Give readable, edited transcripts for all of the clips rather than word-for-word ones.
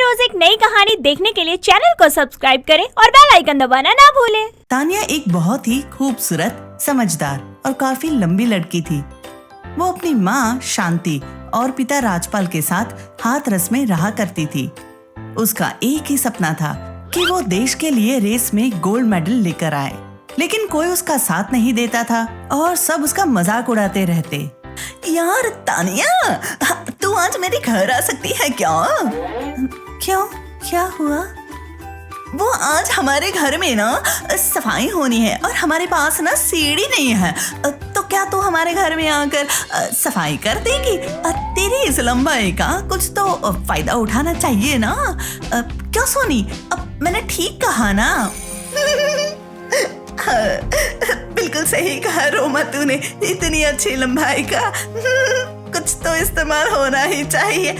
रोज एक नई कहानी देखने के लिए चैनल को सब्सक्राइब करें और बेल आइकन दबाना ना भूलें। तानिया एक बहुत ही खूबसूरत, समझदार और काफी लंबी लड़की थी। वो अपनी माँ शांति और पिता राजपाल के साथ हाथरस में रहा करती थी। उसका एक ही सपना था कि वो देश के लिए रेस में गोल्ड मेडल लेकर आए, लेकिन कोई उसका साथ नहीं देता था और सब उसका मजाक उड़ाते रहते। यार तानिया, तू आज मेरे घर आ सकती है क्या? क्यों, क्या हुआ? वो आज हमारे घर में ना सफाई होनी है और हमारे पास ना सीढ़ी नहीं है, तो क्या तू हमारे घर में आकर सफाई कर देगी? तेरी इस लंबाई का कुछ तो फायदा उठाना चाहिए ना। क्यों सोनी, अब मैंने ठीक कहा ना? बिल्कुल सही कहा रोमा तूने, इतनी अच्छी लंबाई का कुछ तो इस्तेमाल होना ही चाहिए,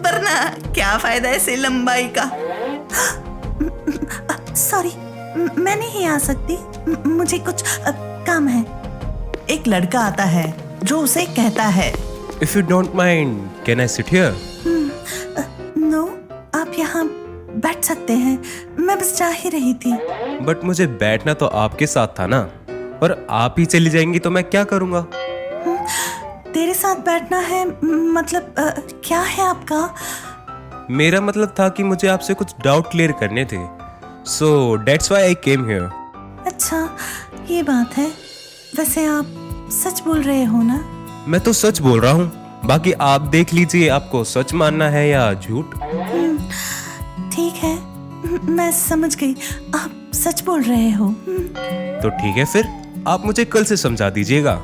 वरना क्या फायदा ऐसी लंबाई का। सॉरी, मैं नहीं आ सकती, मुझे कुछ काम है। एक लड़का आता है जो उसे कहता है, If you don't mind, can I sit here? No, आप यहाँ बैठ सकते हैं, मैं बस जा ही रही थी। बट मुझे बैठना तो आपके साथ था ना, और आप ही चली जाएंगी तो मैं क्या करूँगा? तेरे साथ बैठना है मतलब क्या है आपका? मेरा मतलब था कि मुझे आपसे कुछ डाउट क्लियर करने थे, so that's why I came here. अच्छा, ये बात है। वैसे आप सच बोल रहे हो ना? मैं तो सच बोल रहा हूँ, बाकी आप देख लीजिए आपको सच मानना है या झूठ। ठीक है, मैं समझ गई, आप सच बोल रहे हो। तो ठीक है, फिर आप मुझे कल से समझा दीजिएगा।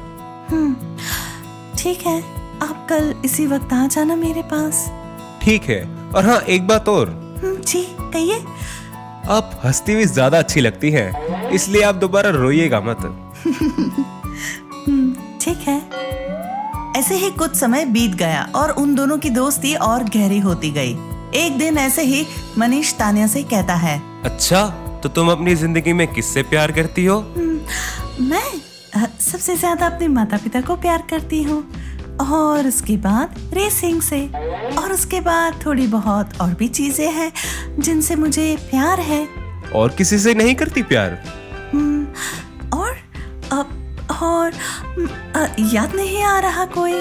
ठीक है, आप कल इसी वक्त आ जाना मेरे पास। ठीक है, और हाँ एक बात और। जी कहिए। आप हंसती हुई ज्यादा अच्छी लगती हैं, इसलिए आप दोबारा रोइएगा मत। ठीक है। ऐसे ही कुछ समय बीत गया और उन दोनों की दोस्ती और गहरी होती गई। एक दिन ऐसे ही मनीष तानिया से कहता है, अच्छा, तो तुम अपनी जिंदगी में किससे प्यार करती हो? मैं सबसे ज्यादा अपने माता पिता को प्यार करती हूँ, और उसके बाद रेसिंग से, और उसके बाद थोड़ी बहुत और भी चीजें हैं जिनसे मुझे प्यार है। और किसी से नहीं करती प्यार? और याद नहीं आ रहा कोई।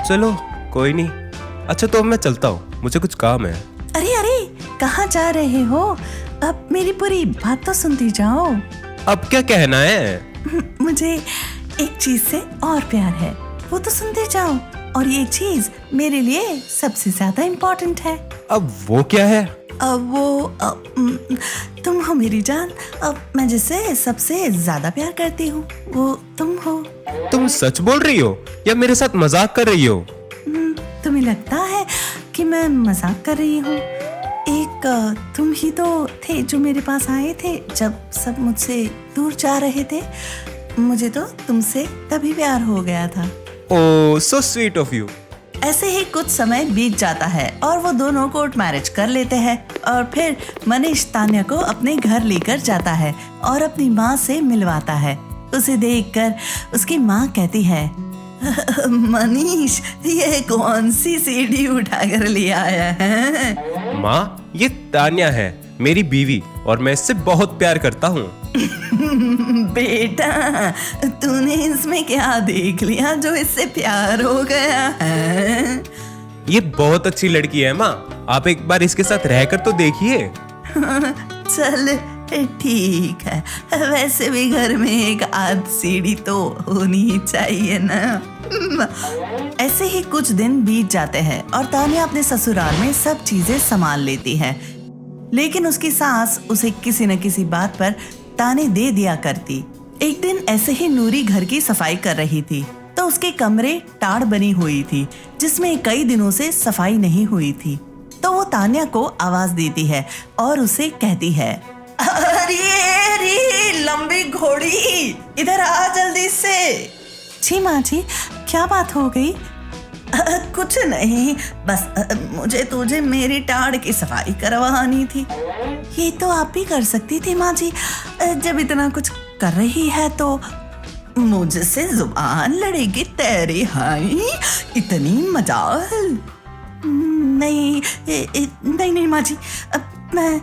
चलो कोई नहीं। अच्छा तो मैं चलता हूँ, मुझे कुछ काम है। अरे अरे, कहाँ जा रहे हो? अब मेरी पूरी बात तो सुनती जाओ। अब क्या कहना है? मुझे एक चीज से और प्यार है, वो तो सुनते जाओ। और ये चीज मेरे लिए सबसे ज्यादा इम्पोर्टेंट है। अब वो क्या है? तुम हो मेरी जान। मैं जिससे सबसे ज्यादा प्यार करती हूँ वो तुम हो। तुम सच बोल रही हो या मेरे साथ मजाक कर रही हो? तुम्हें लगता है कि मैं मजाक कर रही हूँ? एक तुम ही तो थे जो मेरे पास आए थे जब सब मुझसे दूर जा रहे थे। मुझे तो तुमसे तभी प्यार हो गया था। ओह, सो स्वीट ऑफ यू। ऐसे ही कुछ समय बीत जाता है और वो दोनों कोर्ट मैरिज कर लेते हैं, और फिर मनीष तानिया को अपने घर लेकर जाता है और अपनी माँ से मिलवाता है। उसे देखकर उसकी माँ कहती है, मनीष, ये कौन सी सीढ़ी उठाकर ले आया है? माँ, ये तानिया है, मेरी बीवी, और मैं इससे बहुत प्यार करता हूँ। बेटा, तूने इसमें क्या देख लिया जो इससे प्यार हो गया है? ये बहुत अच्छी लड़की है माँ, आप एक बार इसके साथ रहकर तो देखिए। चल ठीक है, वैसे भी घर में एक आध सीढ़ी तो होनी ही चाहिए ना। ऐसे ही कुछ दिन बीत जाते हैं और तानिया अपने ससुराल में सब चीजें संभाल लेती है, लेकिन उसकी सास उसे किसी न किसी बात पर ताने दे दिया करती। एक दिन ऐसे ही नूरी घर की सफाई कर रही थी तो उसके कमरे टाड़ बनी हुई थी जिसमें कई दिनों से सफाई नहीं हुई थी। तो वो तानिया को आवाज देती है और उसे कहती है, अरे लंबी घोड़ी, इधर आ जल्दी से। जी माँ जी, क्या बात हो गई? कुछ नहीं, बस मुझे तुझे मेरी टाड़ की सफाई करवानी थी। ये तो आप भी कर सकती थी माँ जी, जब इतना कुछ कर रही है तो। मुझसे जुबान लड़ेगी तेरी? हाय, इतनी मजाल। नहीं नहीं माँ जी, मैं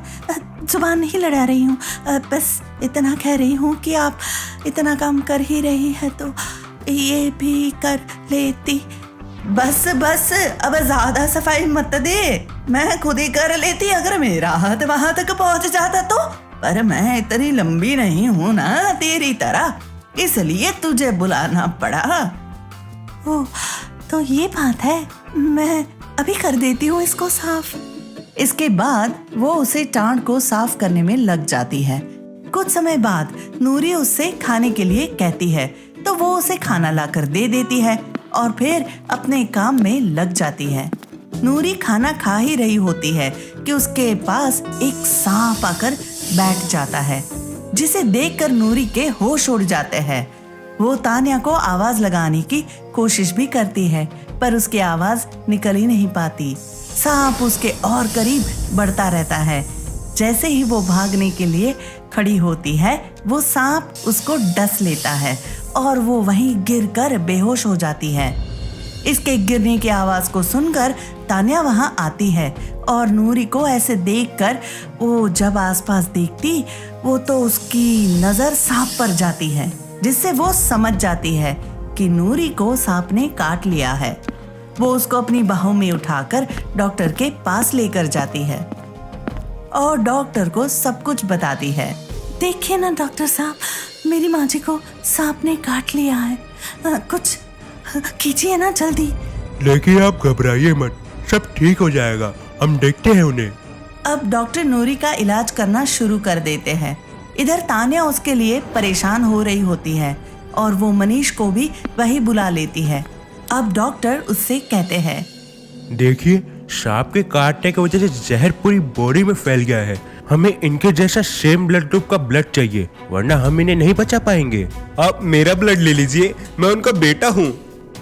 जुबान नहीं लड़ा रही हूँ, बस इतना कह रही हूँ कि आप इतना काम कर ही रही है तो ये भी कर लेती। बस बस, अब ज्यादा सफाई मत दे, मैं खुद ही कर लेती अगर मेरा हाथ वहां तक पहुंच जाता तो। पर मैं इतनी लंबी नहीं हूँ ना तेरी तरह, इसलिए तुझे बुलाना पड़ा। ओ, तो ये बात है, मैं अभी कर देती हूँ इसको साफ। इसके बाद वो उसे टांड को साफ करने में लग जाती है। कुछ समय बाद नूरी उससे खाने के लिए कहती है तो वो उसे खाना लाकर दे देती है और फिर अपने काम में लग जाती है। नूरी खाना खा ही रही होती है कि उसके पास एक सांप आकर बैठ जाता है, जिसे देखकर नूरी के होश उड़ जाते हैं। वो तान्या को आवाज लगाने की कोशिश भी करती है, पर उसकी आवाज निकल ही नहीं पाती। सांप उसके और करीब बढ़ता रहता है। जैसे ही वो भागने के लिए खड़ी होती है, वो सांप उसको डस लेता है और वो वहीं गिरकर बेहोश हो जाती है। इसके गिरने की आवाज को सुनकर तान्या वहां आती है और नूरी को ऐसे देखकर वो जब आसपास देखती, वो तो उसकी नजर सांप पर जाती है, जिससे वो समझ जाती है कि नूरी को सांप ने काट लिया है। वो उसको अपनी बाहों में उठाकर डॉक्टर के पास लेकर जाती है और डॉक्टर को सब कुछ बताती है। देखिए ना डॉक्टर साहब, मेरी माँ जी को सांप ने काट लिया है, कुछ कीजिए ना जल्दी। लेकिन आप घबराइए मत, सब ठीक हो जाएगा, हम देखते हैं उन्हें। अब डॉक्टर नूरी का इलाज करना शुरू कर देते हैं। इधर तान्या उसके लिए परेशान हो रही होती है और वो मनीष को भी वही बुला लेती है। अब डॉक्टर उससे कहते हैं, देखिए, सांप के काटने की वजह से जहर पूरी बॉडी में फैल गया है। हमें इनके जैसा सेम ब्लड ग्रुप का ब्लड चाहिए, वरना हम इन्हें नहीं बचा पाएंगे। आप मेरा ब्लड ले लीजिए, मैं उनका बेटा हूँ।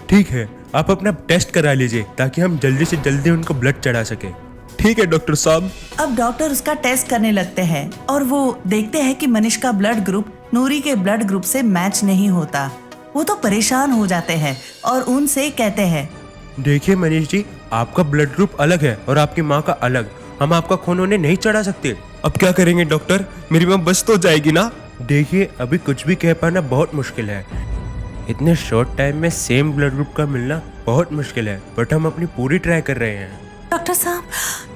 ठीक है, आप अपना टेस्ट करा लीजिए ताकि हम जल्दी से जल्दी उनको ब्लड चढ़ा सके। ठीक है डॉक्टर साहब। अब डॉक्टर उसका टेस्ट करने लगते हैं और वो देखते हैं कि मनीष का ब्लड ग्रुप नूरी के ब्लड ग्रुप से मैच नहीं होता। वो तो परेशान हो जाते हैं और उनसे कहते हैं, देखिए मनीष जी, आपका ब्लड ग्रुप अलग है और आपकी माँ का अलग, हम आपका खून उन्हें नहीं चढ़ा सकते। अब क्या करेंगे डॉक्टर, मेरी माँ बच तो जाएगी ना? देखिए, अभी कुछ भी कह पाना बहुत मुश्किल है। इतने शॉर्ट टाइम में सेम ब्लड ग्रुप का मिलना बहुत मुश्किल है, बट हम अपनी पूरी ट्राई कर रहे हैं। डॉक्टर साहब,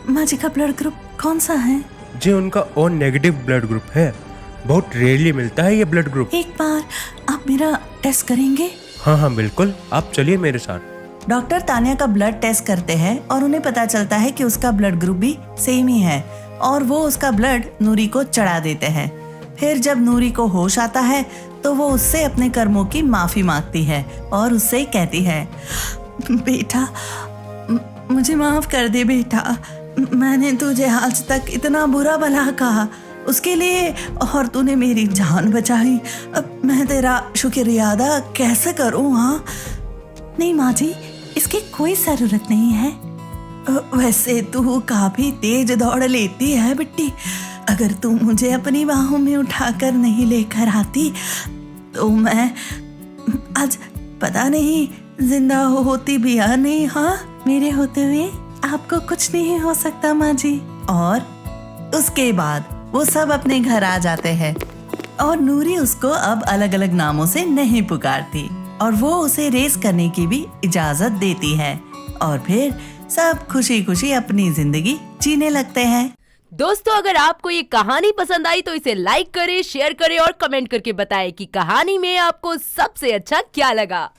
माँ जी का ब्लड ग्रुप कौन सा है? जी, उनका ओ नेगेटिव ब्लड ग्रुप है। बहुत रेयरली मिलता है ये ब्लड ग्रुप। एक बार आप मेरा टेस्ट करेंगे? हाँ बिल्कुल, आप चलिए मेरे साथ। डॉक्टर तान्या का ब्लड टेस्ट करते हैं और उन्हें पता चलता है कि उसका ब्लड ग्रुप भी सेम ही है और वो उसका ब्लड नूरी को चढ़ा देते हैं। फिर जब नूरी को होश आता है तो वो उससे अपने कर्मों की माफी मांगती है और उससे कहती है, बेटा मुझे माफ कर दे बेटा, मैंने तुझे आज तक इतना बुरा भला कहा उसके लिए, और तूने मेरी जान बचाई। अब मैं तेरा शुक्रिया अदा कैसे करूँ? हाँ नहीं माँ जी, इसकी कोई जरूरत नहीं है। वैसे तू काफी तेज दौड़ लेती है बिट्टी, अगर तू मुझे अपनी बाहों में उठाकर नहीं लेकर आती तो मैं आज पता नहीं जिंदा होती भी या नहीं। हाँ, मेरे होते हुए आपको कुछ नहीं हो सकता माँ जी। और उसके बाद वो सब अपने घर आ जाते हैं और नूरी उसको अब अलग अलग नामों से नहीं पुकारती और वो उसे रेस करने की भी इजाजत देती है और फिर सब खुशी खुशी अपनी जिंदगी जीने लगते हैं। दोस्तों, अगर आपको ये कहानी पसंद आई तो इसे लाइक करें, शेयर करें और कमेंट करके बताएं कि कहानी में आपको सबसे अच्छा क्या लगा।